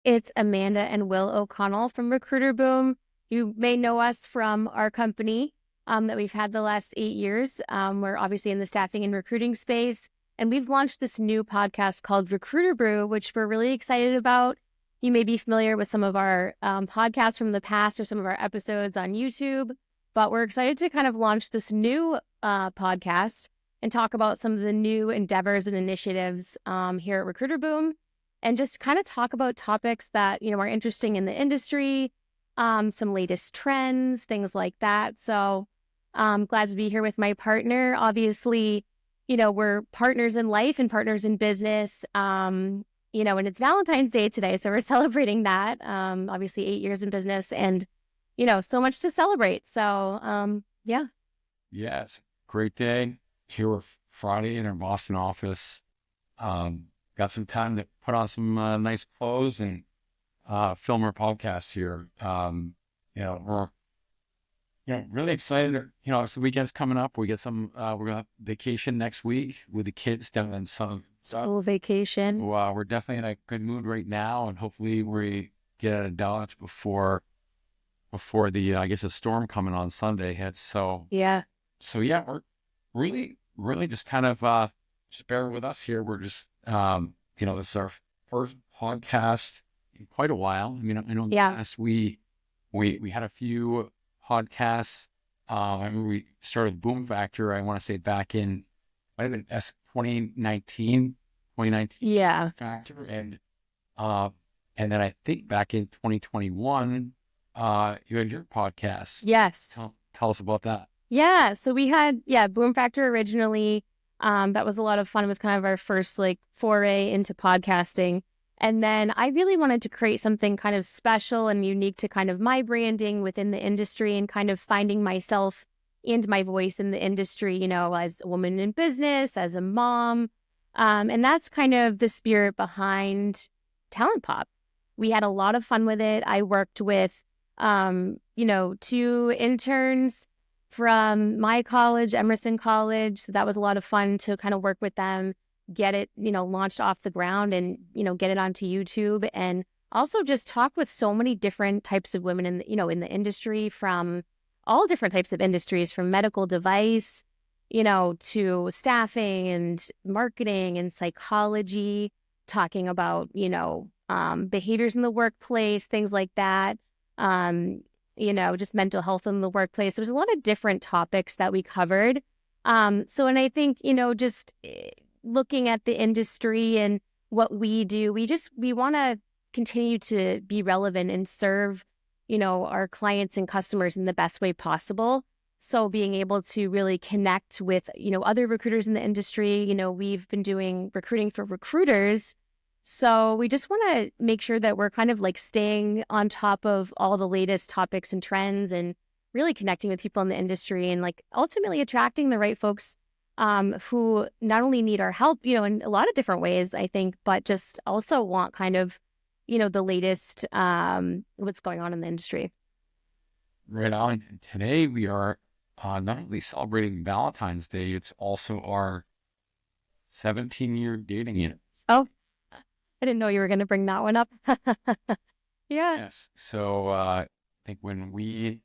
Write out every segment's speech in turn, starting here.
It's Amanda and Will O'Connell from Recruiterbrew. You may know us from our company that we've had the last 8 years. We're obviously in the staffing and recruiting space, and we've launched this new podcast called Recruiterbrew, which we're really excited about. You may be familiar with some of our podcasts from the past or some of our episodes on YouTube, but we're excited to kind of launch this new podcast and talk about some of the new endeavors and initiatives here at Recruiterbrew, and just kind of talk about topics that, are interesting in the industry, some latest trends, things like that. So I'm glad to be here with my partner. Obviously, we're partners in life and partners in business, and it's Valentine's Day today. So we're celebrating that. Obviously 8 years in business and, so much to celebrate. So, yeah. Yeah, it's a great day. Here we're Friday in our Boston office. Got some time to put on some nice clothes and film our podcast here. We're really excited. It's the weekend's coming up. We get some. We're gonna have vacation next week with the kids down in some school vacation. We're definitely in a good mood right now, and hopefully we get a Dodge before the I guess a storm coming on Sunday hits. So yeah, we're really just kind of just bear with us here. We're just this is our first podcast in quite a while. I mean, I know in the past we had a few podcasts. I remember we started Boom Factor, I want to say back in, might have been 2019. Yeah. Factor. And then I think back in 2021, you had your podcast. Yes. Tell us about that. Yeah. So we had, Boom Factor originally. That was a lot of fun. It was kind of our first foray into podcasting. And then I really wanted to create something kind of special and unique to kind of my branding within the industry and kind of finding myself and my voice in the industry, as a woman in business, as a mom. And that's kind of the spirit behind Talent Pop. We had a lot of fun with it. I worked with, 2 interns from my college, Emerson College. So that was a lot of fun to kind of work with them, get it, launched off the ground and, get it onto YouTube, and also just talk with so many different types of women in the industry, from all different types of industries, from medical device, to staffing and marketing and psychology, talking about, behaviors in the workplace, things like that. Just mental health in the workplace. There was a lot of different topics that we covered. And I think, just looking at the industry and what we do, we want to continue to be relevant and serve, our clients and customers in the best way possible. So being able to really connect with, other recruiters in the industry, we've been doing recruiting for recruiters. So we just want to make sure that we're kind of staying on top of all the latest topics and trends, and really connecting with people in the industry, and ultimately attracting the right folks who not only need our help, in a lot of different ways, I think, but just also want kind of, the latest what's going on in the industry. Right on. And today we are not only celebrating Valentine's Day, it's also our 17-year dating year. Oh, I didn't know you were going to bring that one up. Yeah. Yes. So I think when we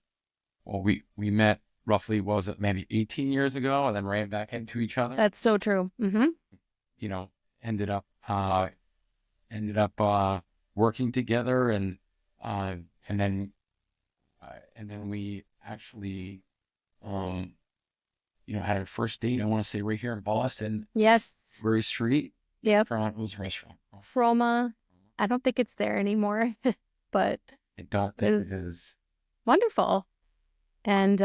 met roughly, what was it, maybe 18 years ago, and then ran back into each other. That's so true. Mm-hmm. Ended up working together, and then we actually had our first date, I want to say right here in Boston. Yes. Murray Street. Yep. Toronto's restaurant. Froma. I don't think it's there anymore, but I don't think it is. Wonderful. And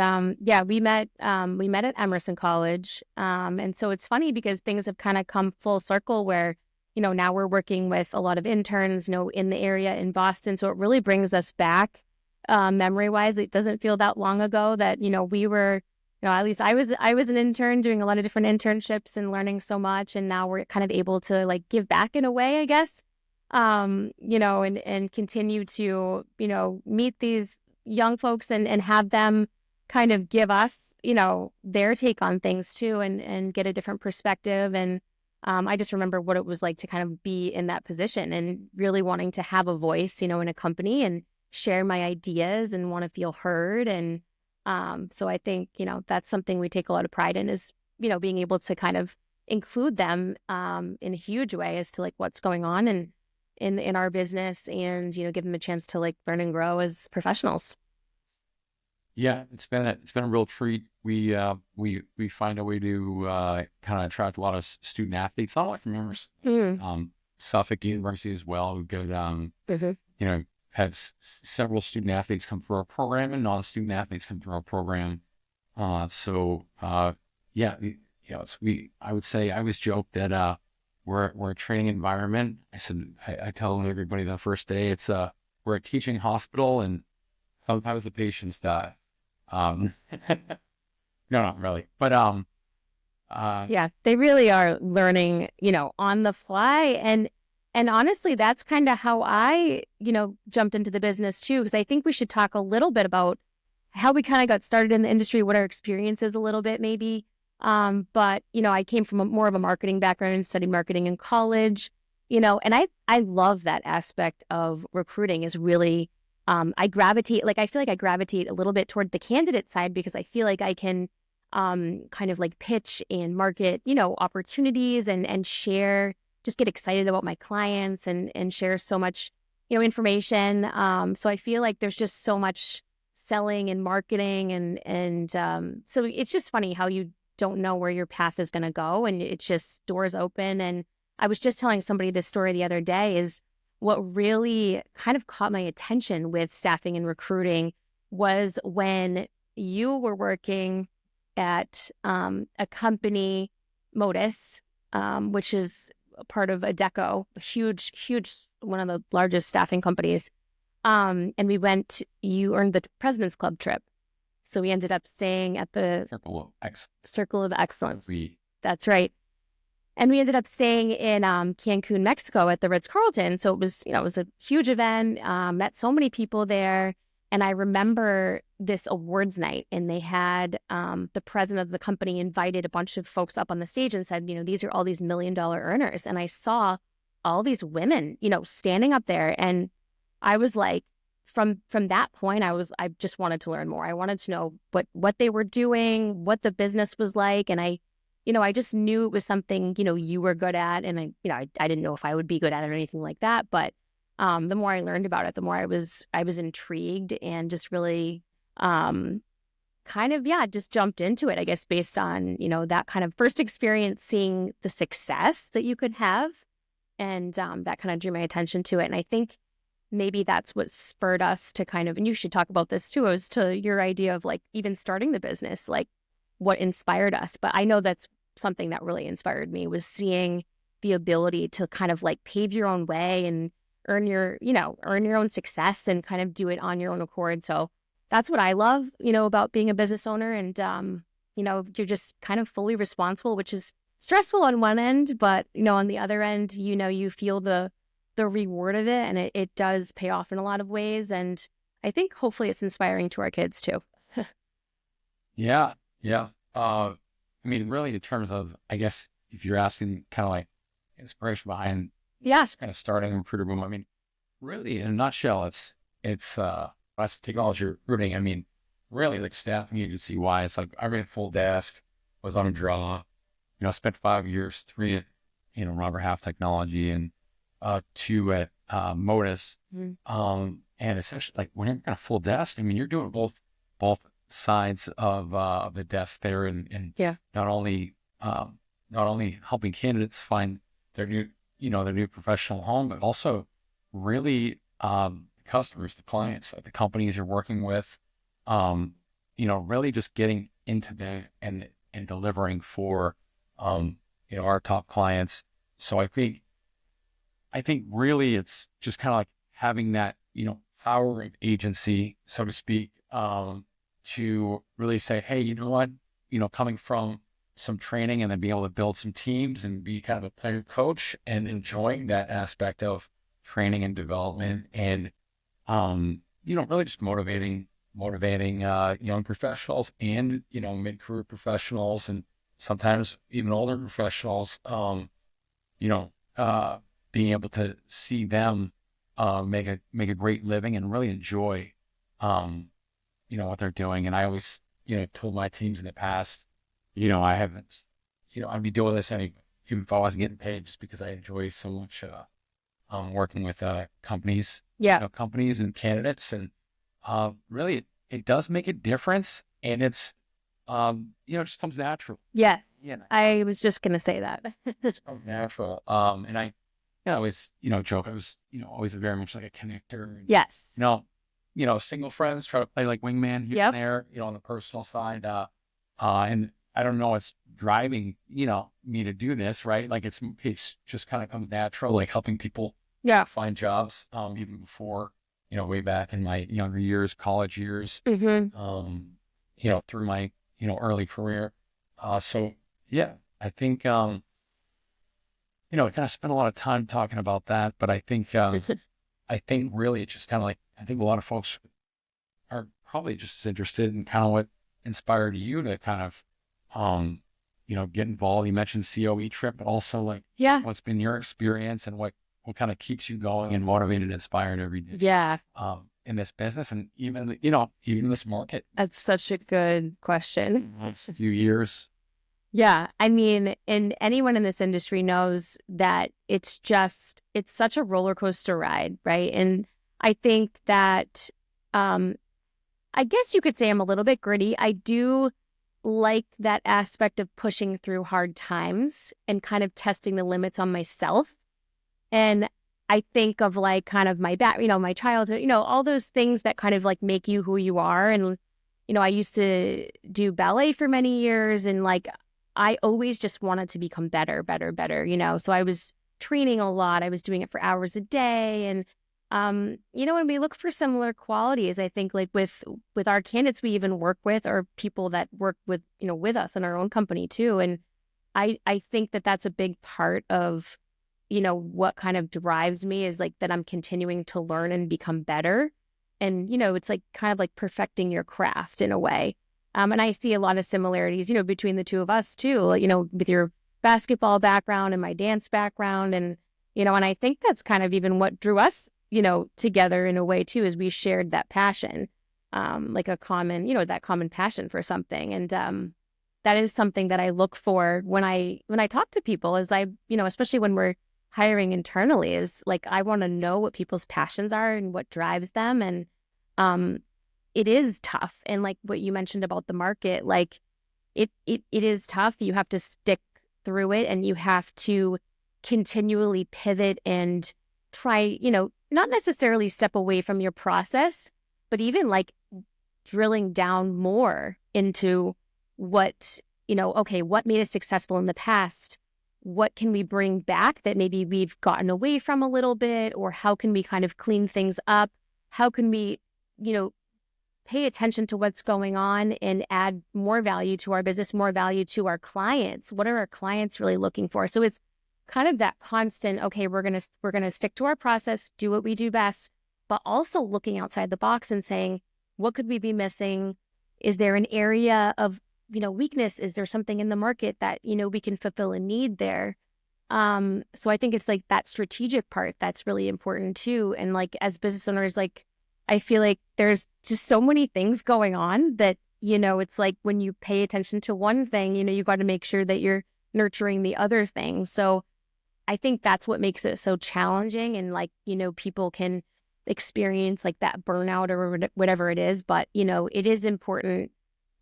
we met at Emerson College. And so it's funny because things have kind of come full circle where, now we're working with a lot of interns, in the area in Boston. So it really brings us back memory wise. It doesn't feel that long ago that, we were, at least I was an intern doing a lot of different internships and learning so much. And now we're kind of able to give back in a way, I guess, and continue to, meet these young folks and have them kind of give us, their take on things too, and get a different perspective. And I just remember what it was like to kind of be in that position and really wanting to have a voice, in a company and share my ideas and want to feel heard. And so I think, that's something we take a lot of pride in is, being able to kind of include them in a huge way as to like what's going on and in our business and, give them a chance to like learn and grow as professionals. Yeah, it's been a real treat. We find a way to kind of attract a lot of student athletes, not only from Mm. Suffolk University as well. We've got Mm-hmm. you know had several student athletes come through our program and non-student athletes come through our program. Yeah, I would say I always joke that we're a training environment. I tell everybody the first day we're a teaching hospital and sometimes the patients die. Um, no, not really. But uh, Yeah, they really are learning, on the fly. And honestly, that's kind of how I, jumped into the business too, because I think we should talk a little bit about how we kind of got started in the industry, what our experience is a little bit maybe. But I came from more of a marketing background and studied marketing in college, and I love that aspect of recruiting is really I feel like I gravitate a little bit toward the candidate side because I feel like I can kind of like pitch and market, opportunities and share, just get excited about my clients and share so much, information. So I feel like there's just so much selling and marketing and so it's just funny how you don't know where your path is going to go and it's just doors open. And I was just telling somebody this story the other day is what really kind of caught my attention with staffing and recruiting was when you were working at a company, Modus, which is a part of Adecco, a huge, one of the largest staffing companies. And you earned the President's Club trip. So we ended up staying at the Circle of Excellence. That's right. And we ended up staying in Cancun, Mexico at the Ritz-Carlton. So it was a huge event, met so many people there. And I remember this awards night and they had the president of the company invited a bunch of folks up on the stage and said, these are all these $1 million earners. And I saw all these women, standing up there. And I was like, from that point, I just wanted to learn more. I wanted to know what they were doing, what the business was like. And I just knew it was something, you were good at. And I didn't know if I would be good at it or anything like that. But the more I learned about it, the more I was intrigued and just really kind of, yeah, just jumped into it, I guess, based on, that kind of first experience, seeing the success that you could have. And that kind of drew my attention to it. And I think maybe that's what spurred us to kind of, and you should talk about this too, as to your idea of like even starting the business, like what inspired us. But I know that's something that really inspired me was seeing the ability to kind of like pave your own way and earn your own success and kind of do it on your own accord. So that's what I love, about being a business owner. And, you're just kind of fully responsible, which is stressful on one end, but, on the other end, you feel the reward of it and it does pay off in a lot of ways. And I think hopefully it's inspiring to our kids too. yeah, yeah. I mean, really, in terms of, I guess, if you're asking kind of like inspiration behind, Yeah. kind of starting Recruiterbrew, I mean, really, in a nutshell, it's us technology recruiting. I mean, really, like staffing agency wise, like I ran full desk, was on a draw, spent 5 years, 3 at, Robert Half Technology and 2 at Modus. Mm-hmm. And essentially, like when you're kind of full desk, I mean, you're doing both sides of the desk there, and Yeah. not only helping candidates find their new professional home, but also really customers, the clients, like the companies you're working with, really just getting into and delivering for our top clients. So I think really it's just kind of like having that, power of agency, so to speak, to really say, hey, you know what, coming from some training and then being able to build some teams and be kind of a player coach and enjoying that aspect of training and development and, really just motivating young professionals and, mid-career professionals and sometimes even older professionals, you know, being able to see them make a great living and really enjoy, what they're doing. And I always, told my teams in the past, I haven't, I'd be doing this anyway, even if I wasn't getting paid, just because I enjoy so much working with companies, Yeah. companies and candidates, and really it does make a difference, and it's it just comes natural. Yes. Yeah, I was just gonna say that. it's comes natural. And I always, joke. I was, always very much like a connector. And, Yes. single friends try to play like wingman here Yep. and there, on the personal side. And I don't know, it's driving, me to do this, right? Like it's just kind of comes natural, like helping people Yeah. find jobs, even before, way back in my younger years, college years, Mm-hmm. through my, early career. So yeah, I think, I kind of spent a lot of time talking about that, but I think really it's just kind of like, I think a lot of folks are probably just as interested in kind of what inspired you to kind of, get involved. You mentioned COE trip, but also like Yeah. what's been your experience and what kind of keeps you going and motivated and inspired every day, Yeah. in this business and even, even this market. That's such a good question. It's a few years. Yeah. I mean, and anyone in this industry knows that it's such a roller coaster ride, right? And I think that, I guess you could say I'm a little bit gritty. I do like that aspect of pushing through hard times and kind of testing the limits on myself. And I think of like kind of my my childhood, all those things that kind of like make you who you are. And, I used to do ballet for many years and like I always just wanted to become better, better, better, So I was training a lot. I was doing it for hours a day. And when we look for similar qualities, I think like with our candidates we even work with or people that work with, with us in our own company too. And I think that that's a big part of what kind of drives me is like that I'm continuing to learn and become better. And, it's like kind of like perfecting your craft in a way. And I see a lot of similarities, between the two of us too, with your basketball background and my dance background. And I think that's kind of even what drew us, together in a way too, is we shared that passion, like a common, that common passion for something. And, that is something that I look for when I talk to people is especially when we're hiring internally is like I want to know what people's passions are and what drives them. And it is tough. And like what you mentioned about the market, like it is tough. You have to stick through it and you have to continually pivot and try, not necessarily step away from your process, but even like drilling down more into what, okay, what made us successful in the past? What can we bring back that maybe we've gotten away from a little bit? Or how can we kind of clean things up? How can we, pay attention to what's going on and add more value to our business, more value to our clients? What are our clients really looking for? So it's kind of that constant, okay, we're going to stick to our process, do what we do best, but also looking outside the box and saying, what could we be missing? Is there an area of, weakness? Is there something in the market that, we can fulfill a need there? So I think it's like that strategic part that's really important too. And like as business owners, like I feel like there's just so many things going on that, it's like when you pay attention to one thing, you got to make sure that you're nurturing the other thing. So I think that's what makes it so challenging. And like, people can experience like that burnout or whatever it is. But, it is important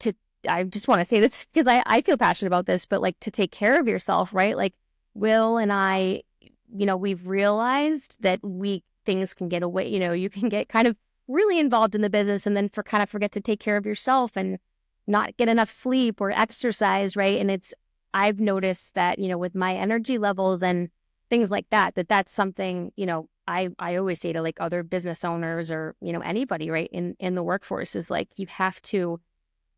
to, I just want to say this because I feel passionate about this, but like to take care of yourself, right? Like Will and I, we've realized that things can get away, you can get kind of really involved in the business and then forget to take care of yourself and not get enough sleep or exercise, right? And I've noticed that, with my energy levels and things like that, that's something, I always say to like other business owners or, anybody, right, in the workforce is like, you have to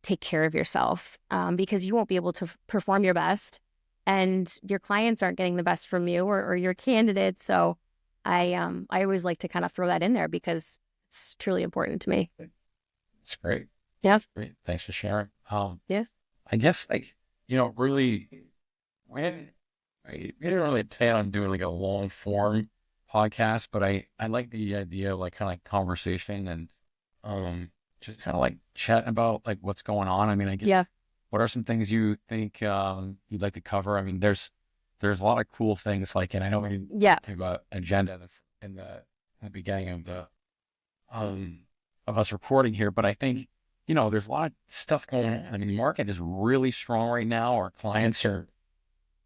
take care of yourself because you won't be able to perform your best and your clients aren't getting the best from you or your candidates. So I always like to kind of throw that in there because it's truly important to me. It's great. Yeah. It's great. Thanks for sharing. Yeah. I guess like, really when I didn't really plan on doing like a long form podcast, but I like the idea of like kind of like conversation and um just kind of like chatting about like what's going on. I mean, I guess Yeah. what are some things you think you'd like to cover? I mean, there's a lot of cool things like, and I know we didn't Yeah. talk about agenda in the beginning of the um of us recording here, but I think there's a lot of stuff going on. I mean, the market is really strong right now. Our clients are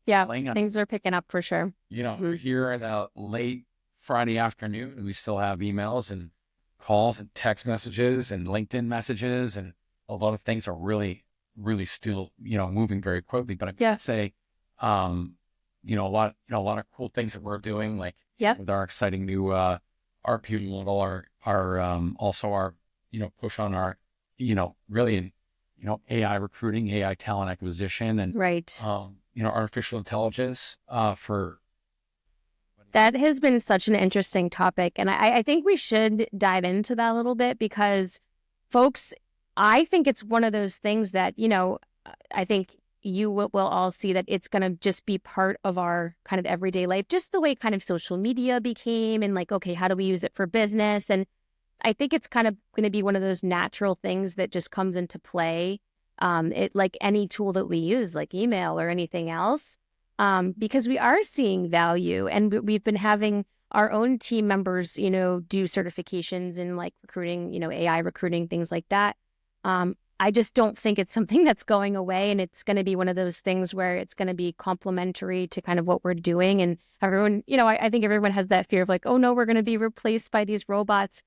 Yeah. playing on, Things are picking up for sure. we're here at a late Friday afternoon, and we still have emails and calls and text messages and LinkedIn messages, and a lot of things are really, really still, moving very quickly. But I Yeah. would say, a lot of cool things that we're doing, like Yeah. with our exciting new RP model, also our, push on our, really, AI recruiting, AI talent acquisition, and Right. artificial intelligence for. That has been such an interesting topic. And I think we should dive into that a little bit because, folks, I think it's one of those things that, I think you will all see that it's going to just be part of our kind of everyday life, just the way kind of social media became and like, okay, how do we use it for business? And I think it's kind of going to be one of those natural things that just comes into play. It like any tool that we use, like email or anything else, because we are seeing value, and we've been having our own team members, do certifications in like recruiting, AI recruiting, things like that. I just don't think it's something that's going away, and it's going to be one of those things where it's going to be complementary to kind of what we're doing. And everyone, I think everyone has that fear of like, oh no, we're going to be replaced by these robots.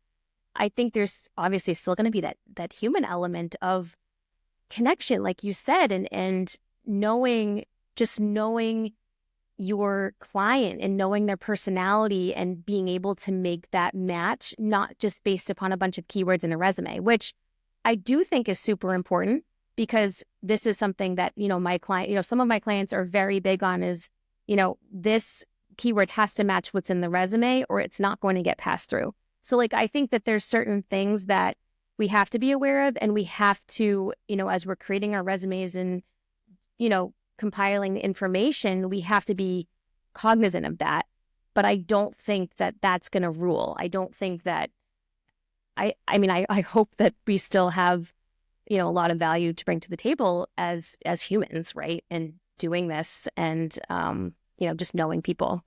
I think there's obviously still going to be that human element of connection, like you said, and knowing just knowing your client and knowing their personality and being able to make that match, not just based upon a bunch of keywords in a resume, which I do think is super important because this is something that, my client, some of my clients are very big on is, this keyword has to match what's in the resume or it's not going to get passed through. So like, I think that there's certain things that we have to be aware of, and we have to, as we're creating our resumes and, compiling the information, we have to be cognizant of that. But I don't think that that's going to rule. I don't think that, I mean, I hope that we still have, a lot of value to bring to the table as humans, right? And doing this and, just knowing people.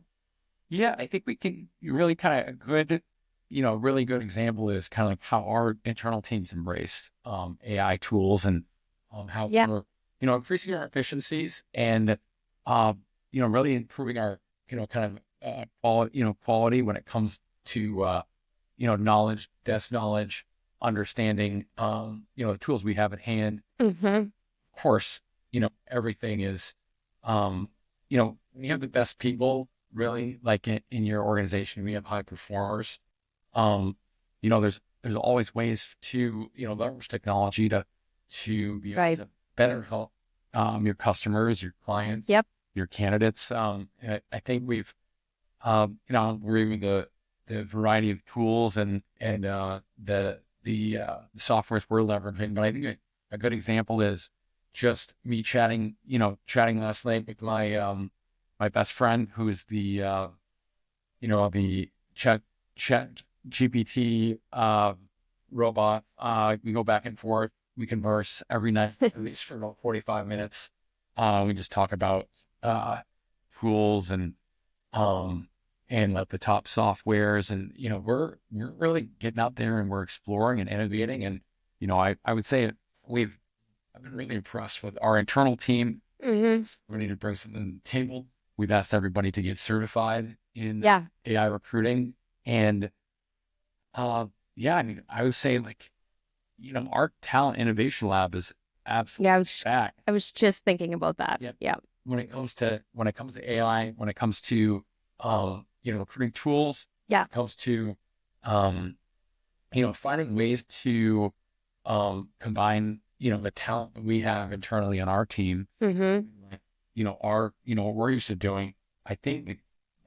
Yeah, I think we can really kind of a good, really good example is kind of like how our internal teams embrace AI tools and how Yeah. we're, increasing our efficiencies and, really improving our, kind of quality when it comes to, knowledge, desk knowledge, understanding, the tools we have at hand. Mm-hmm. Of course, everything is, we have the best people really like in your organization. We have high performers. Um, there's always ways to, leverage technology to be able Right. to better help, your customers, your clients, Yep. your candidates. And I think we've, we're even the variety of tools and the softwares we're leveraging. But I think a good example is just me chatting last night with my best friend, who's the chat GPT robot. We go back and forth. We converse every night, at least for about 45 minutes. We just talk about tools and like the top softwares, and we're really getting out there and we're exploring and innovating. And I would say I've been really impressed with our internal team. Mm-hmm. We need to bring something to the table. We've asked everybody to get certified in Yeah. AI recruiting. And yeah, I mean, I would say like, our talent innovation lab is Yeah. absolutely back. I was just thinking about that. Yep. Yeah. When it comes to AI, when it comes to recruiting tools, Yeah. when it comes to finding ways to combine, the talent that we have internally on our team, Mm-hmm. what we're used to doing. I think,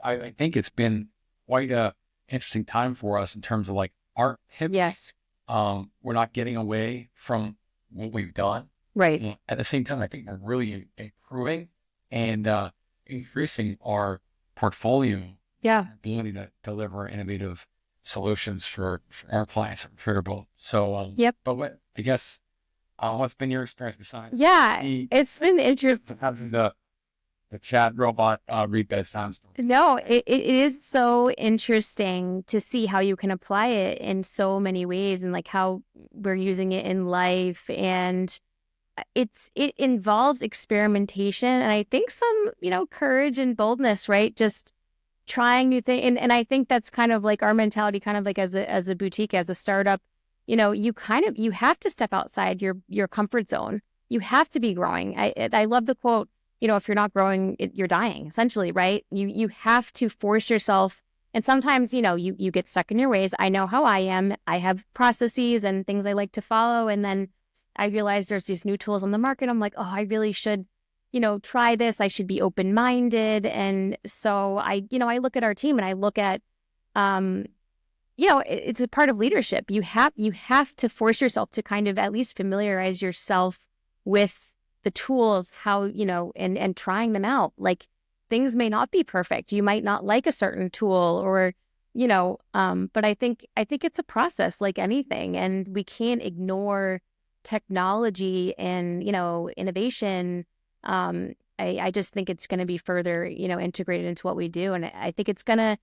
I think it's been quite a interesting time for us in terms of like our pivot. Yes. We're not getting away from what we've done. Right. At the same time, I think we're really improving, and increasing our portfolio, Yeah. our ability to deliver innovative solutions for our clients at Recruiterbrew. So, Yep. but what I guess what's been your experience besides Yeah. the It's been interesting. having the chat robot read bedtime stories? No, it is so interesting to see how you can apply it in so many ways and like how we're using it in life. And it involves experimentation and I think some, courage and boldness, right? Just trying new things. And I think that's kind of like our mentality, kind of like as a boutique, as a startup, you have to step outside your comfort zone. You have to be growing. I love the quote, if you're not growing, you're dying, essentially, right? You have to force yourself. And sometimes, you get stuck in your ways. I know how I am. I have processes and things I like to follow. And then I realize there's these new tools on the market. I'm like, oh, I really should, try this. I should be open-minded. And so I look at our team and I look at, it's a part of leadership. You have to force yourself to kind of at least familiarize yourself with the tools, how, and trying them out. Like things may not be perfect. You might not like a certain tool or, but I think it's a process like anything. And we can't ignore technology and, innovation. I just think it's going to be further, integrated into what we do. And I think it's going to,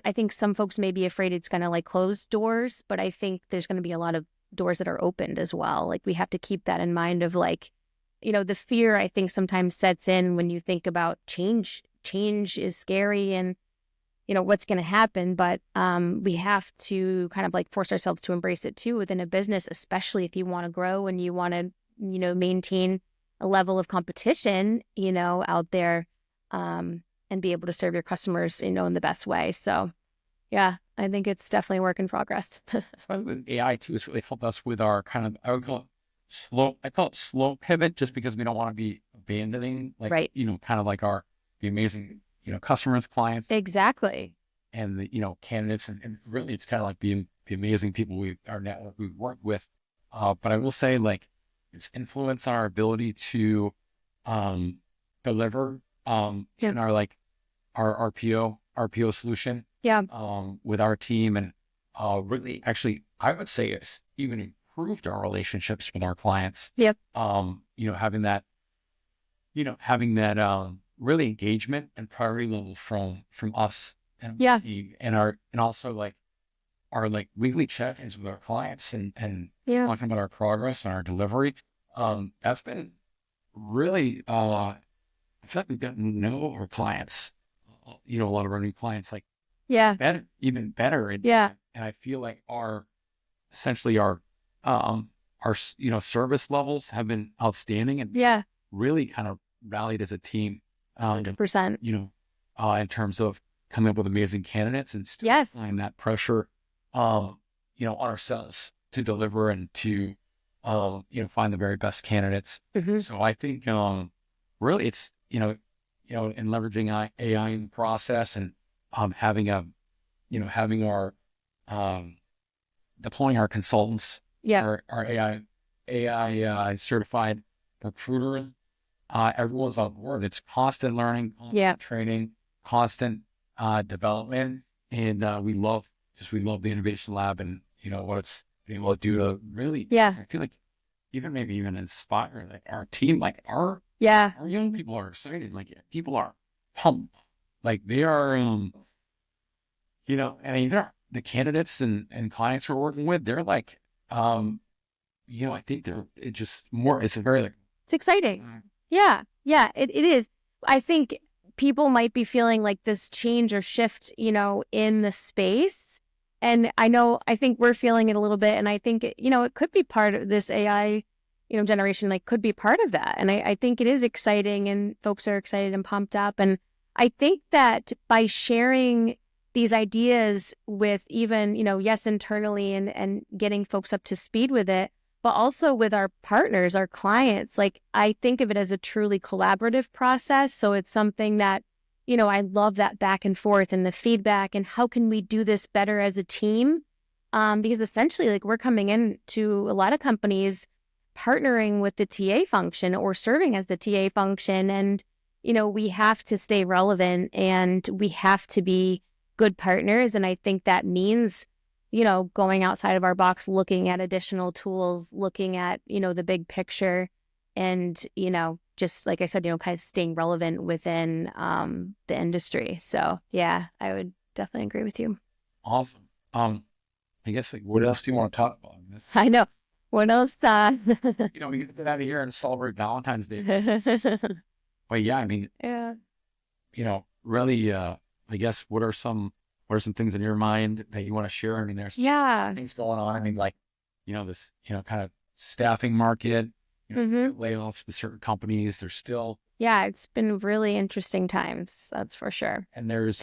I think some folks may be afraid it's going to like close doors, but I think there's going to be a lot of doors that are opened as well. Like we have to keep that in mind of like, the fear I think sometimes sets in when you think about change. Change is scary and, what's going to happen, but we have to kind of like force ourselves to embrace it too within a business, especially if you want to grow and you want to, maintain a level of competition, out there, and be able to serve your customers, in the best way. So yeah, I think it's definitely a work in progress. So with AI too, it's really helped us with our kind of, I call it slow pivot just because we don't want to be abandoning, like, Right. Kind of like the amazing, customers, clients, Exactly. and the, candidates. And really it's kind of like the amazing people our network we've worked with. But I will say like it's influence on our ability to, deliver, Yeah. in our RPO solution, Yeah. with our team. And, really, actually, I would say it's even improved our relationships with our clients. Yep. Having that, really engagement and priority level from us and Yeah. and also like our like weekly check-ins with our clients and Yeah. talking about our progress and our delivery. That's been really, I feel like we've gotten to know our clients, a lot of our new clients, like Yeah. even better. And, Yeah. and I feel like essentially our service levels have been outstanding and Yeah. really kind of rallied as a team, 100%. in terms of coming up with amazing candidates and still Yes. applying that pressure, on ourselves to deliver and to, find the very best candidates. Mm-hmm. So I think, really it's, in leveraging AI in the process and, having our, deploying our consultants, Yeah. our AI certified recruiters, everyone's on board. It's constant learning, Yeah. constant training, constant, development. And, we love the innovation lab and, what it's being able to do to really, Yeah. I feel like maybe even inspire like our team, like Yeah. our young people are excited. Like people are pumped. Like they are, and even the candidates and clients we're working with, they're like, I think it's a very like, It's exciting. Yeah. Yeah, it is. I think people might be feeling like this change or shift, in the space. And I think we're feeling it a little bit. And I think, it could be part of this AI, generation, like could be part of that. And I think it is exciting and folks are excited and pumped up. And I think that by sharing these ideas with even, yes, internally and getting folks up to speed with it, but also with our partners, our clients, like I think of it as a truly collaborative process. So it's something that, I love that back and forth and the feedback and how can we do this better as a team? Because essentially like we're coming in to a lot of companies partnering with the TA function or serving as the TA function. And, we have to stay relevant and we have to be good partners. And I think that means, going outside of our box, looking at additional tools, looking at, the big picture and, just like I said, kind of staying relevant within the industry. So yeah, I would definitely agree with you. Awesome. I guess what else do you want to talk about? I know. What else? We get out of here and celebrate Valentine's Day. But yeah, I mean, yeah. Really, I guess what are some things in your mind that you want to share? I mean, there's things going on. I mean, like, this, kind of staffing market, layoffs with certain companies. There's still. Yeah, it's been really interesting times. That's for sure. And there's,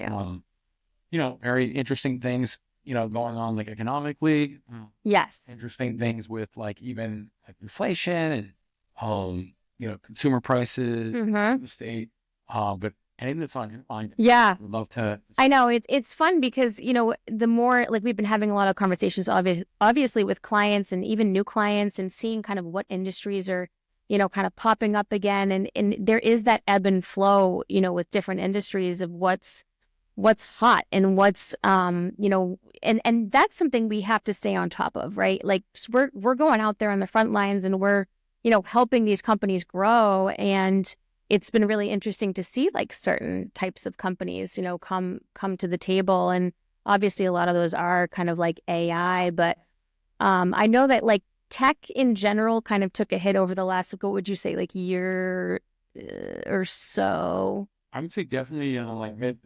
very interesting things, going on like economically. Yes. Interesting things with like even like inflation and, consumer prices, the state. But anything that's on your mind. Yeah. I'd love to. I know it's fun because, the more like we've been having a lot of conversations, obviously with clients and even new clients and seeing kind of what industries are, kind of popping up again. And there is that ebb and flow, with different industries of what's hot and what's, and that's something we have to stay on top of, right? Like we're going out there on the front lines and we're, helping these companies grow. And it's been really interesting to see like certain types of companies, come to the table. And obviously a lot of those are kind of like AI, but I know that like tech in general kind of took a hit over the last, what would you say, like year or so? I would say definitely like mid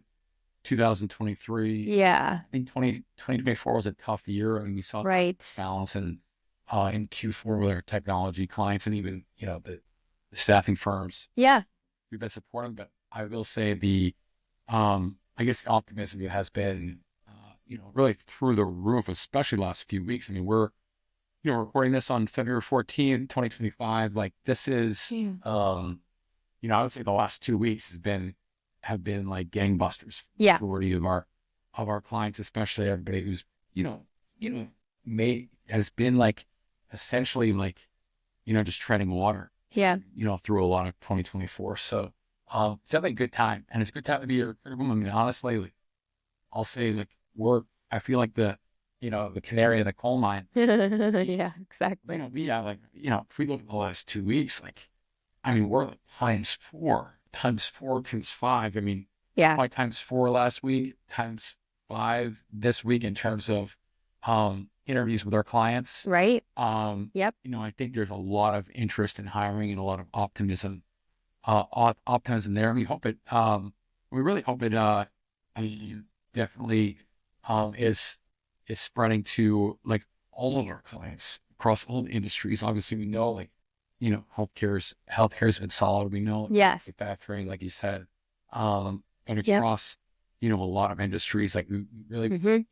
2023. Yeah. I think 2024 was a tough year. I mean, we saw balance in Q4 with our technology clients and even, the staffing firms. Yeah. We've been supporting, but I will say I guess the optimism has been, really through the roof, especially the last few weeks. I mean, we're, recording this on February 14th, 2025. Like this is, I would say the last 2 weeks have been like gangbusters. Yeah. Majority of our clients, especially everybody who's, has been like essentially like, just treading water. Yeah. Through a lot of 2024. So it's definitely a good time. And it's a good time to be a recruiter. I mean, honestly, like, I'll say like I feel like the canary in the coal mine. Yeah, exactly. We have like, if we look at the last 2 weeks, like, I mean, we're like times 4 times 5. I mean, probably times 4 last week, times 5 this week in terms of interviews with our clients. Right. Yep. I think there's a lot of interest in hiring and a lot of optimism there. We hope we really hope it, definitely, is spreading to like all of our clients across all the industries. Obviously we know like, healthcare's been solid. We know manufacturing, like you said, and across, a lot of industries, like we really,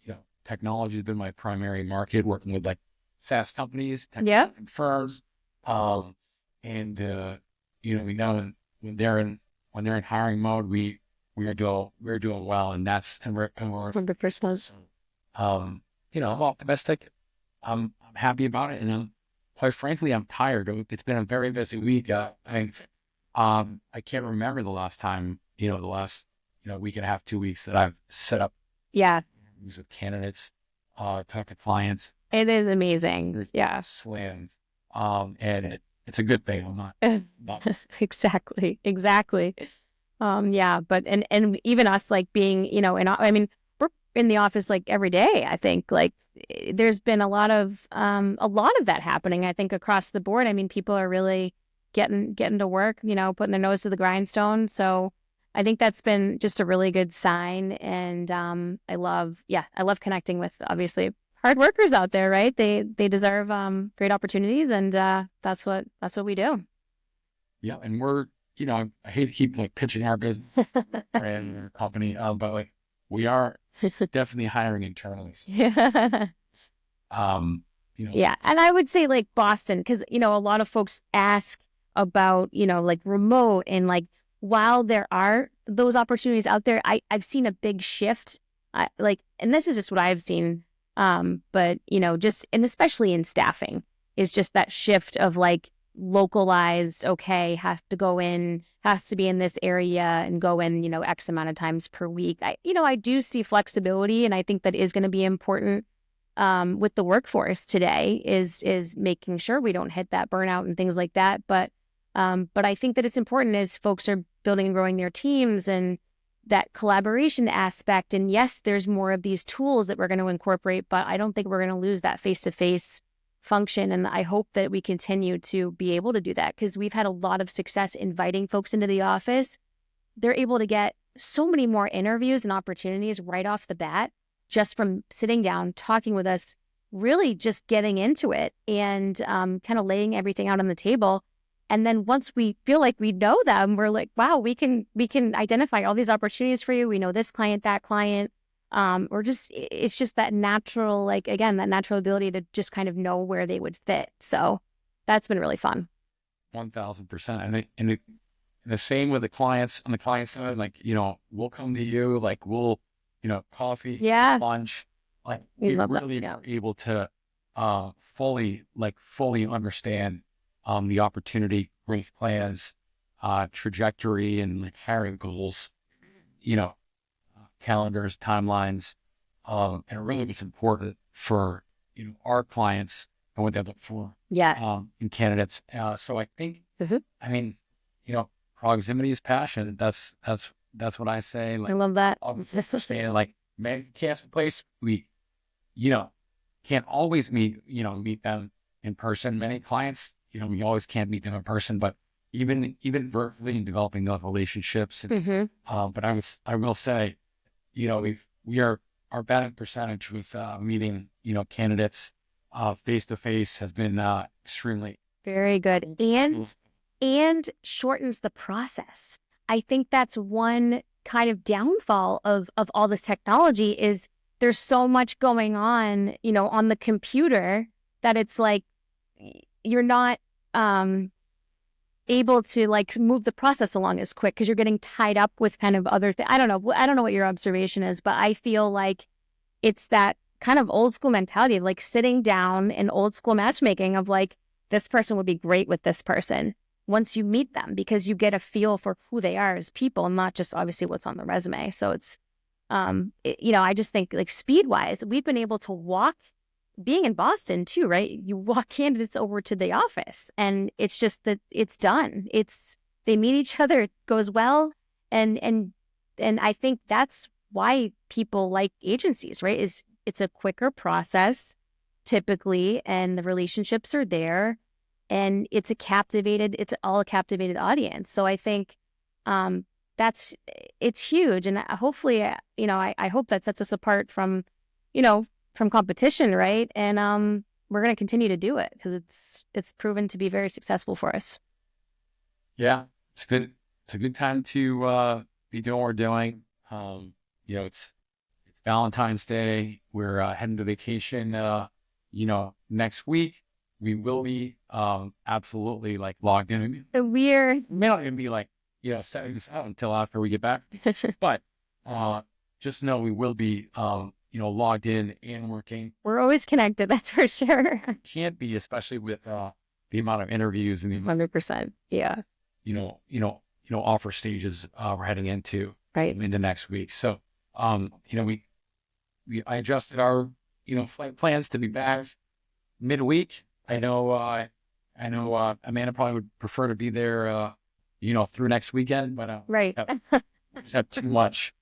technology has been my primary market, working with like SaaS companies, tech firms. And we know when they're in hiring mode, we're doing well, and we're 100%. I'm optimistic. I'm happy about it, and quite frankly, I'm tired. It's been a very busy week. I can't remember the last time, the last, week and a half, 2 weeks that I've set up with candidates, talk to clients. It is amazing. Yeah. Slammed. And it's a good thing. I'm not. Exactly. Yeah. But, and even us like being, I mean, we're in the office like every day, I think like there's been a lot of that happening, I think, across the board. I mean, people are really getting to work, putting their nose to the grindstone. So I think that's been just a really good sign. And I love connecting with obviously hard workers out there, right? They deserve great opportunities, and that's what we do. Yeah, and we're, I hate to keep like pitching our business and our company, but like we are definitely hiring internally. Yeah. Yeah, and I would say like Boston, because a lot of folks ask about like remote, and like while there are those opportunities out there, I've seen a big shift. And this is just what I've seen. But just, and especially in staffing, is just that shift of like localized, okay, have to go in, has to be in this area and go in, X amount of times per week. I do see flexibility, and I think that is going to be important with the workforce today is making sure we don't hit that burnout and things like that. But I think that it's important as folks are building and growing their teams and that collaboration aspect. And yes, there's more of these tools that we're going to incorporate, but I don't think we're going to lose that face-to-face function. And I hope that we continue to be able to do that, because we've had a lot of success inviting folks into the office. They're able to get so many more interviews and opportunities right off the bat, just from sitting down, talking with us, really just getting into it and kind of laying everything out on the table. And then once we feel like we know them, we're like, wow, we can identify all these opportunities for you. We know this client, that client. It's just that natural, like, again, that natural ability to just kind of know where they would fit. So that's been really fun. 1000%. And the same with the clients on the client side, like, we'll come to you, like we'll, coffee, Yeah. lunch, like We we love that. really Yeah. are able to fully understand the opportunity, growth plans, trajectory, and like hiring goals, calendars, timelines. And it really is important for, our clients and what they look for Yeah. in candidates. So I think, Mhm. I mean, proximity is passion. That's what I say. I Like, love that. understand, like, man, can't replace, we, can't always meet them in person. Many clients, we always can't meet them in person, but even virtually in developing those relationships. And, Mm-hmm. but I will say, we are, our batting percentage with meeting, candidates face to face has been extremely Very good. And shortens the process. I think that's one kind of downfall of all this technology is there's so much going on the computer, that it's like you're not able to like move the process along as quick because you're getting tied up with kind of other things. I don't know what your observation is, but I feel like it's that kind of old school mentality of like sitting down and old school matchmaking of like, this person would be great with this person once you meet them, because you get a feel for who they are as people and not just obviously what's on the resume. So it's, I just think like speed wise, we've been able to walk, being in Boston too, right? You walk candidates over to the office and it's just that it's done. They meet each other, it goes well. And I think that's why people like agencies, right? Is it's a quicker process typically, and the relationships are there, and it's all a captivated audience. So I think it's huge. And hopefully, I hope that sets us apart from competition, right? And we're going to continue to do it because it's proven to be very successful for us. Yeah, it's good. It's a good time to be doing what we're doing. It's Valentine's Day. We're heading to vacation. Next week we will be absolutely like logged in. We may not even be like setting this out until after we get back, but just know we will be logged in and working. We're always connected, that's for sure. Can't be, especially with the amount of interviews and the 100%. Yeah. Offer stages we're heading into into next week. So I adjusted our flight plans to be back midweek. I know Amanda probably would prefer to be there through next weekend, but right. we just have too much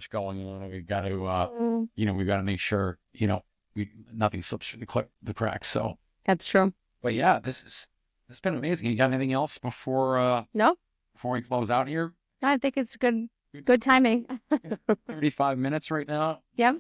going on. We got to we got to make sure nothing slips through the cracks. So that's true. But yeah, this has been amazing. You got anything else before no before we close out here? I think it's good timing. 35 minutes right now. Yep.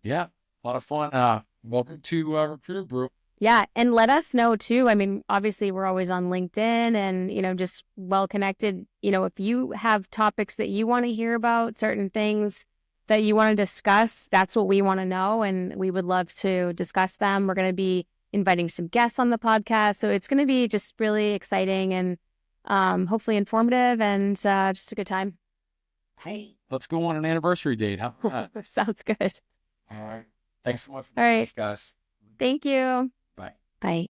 Yeah, a lot of fun. Welcome to Recruiterbrew. Yeah, and let us know too. I mean, obviously we're always on LinkedIn and just well connected. If you have topics that you want to hear about, certain things that you want to discuss, that's what we want to know, and we would love to discuss them. We're going to be inviting some guests on the podcast, so it's going to be just really exciting and hopefully informative and just a good time. Cool. Let's go on an anniversary date. How about that? Sounds good. All right. Thanks so much. All right, guys. Thank you. Bye. Bye.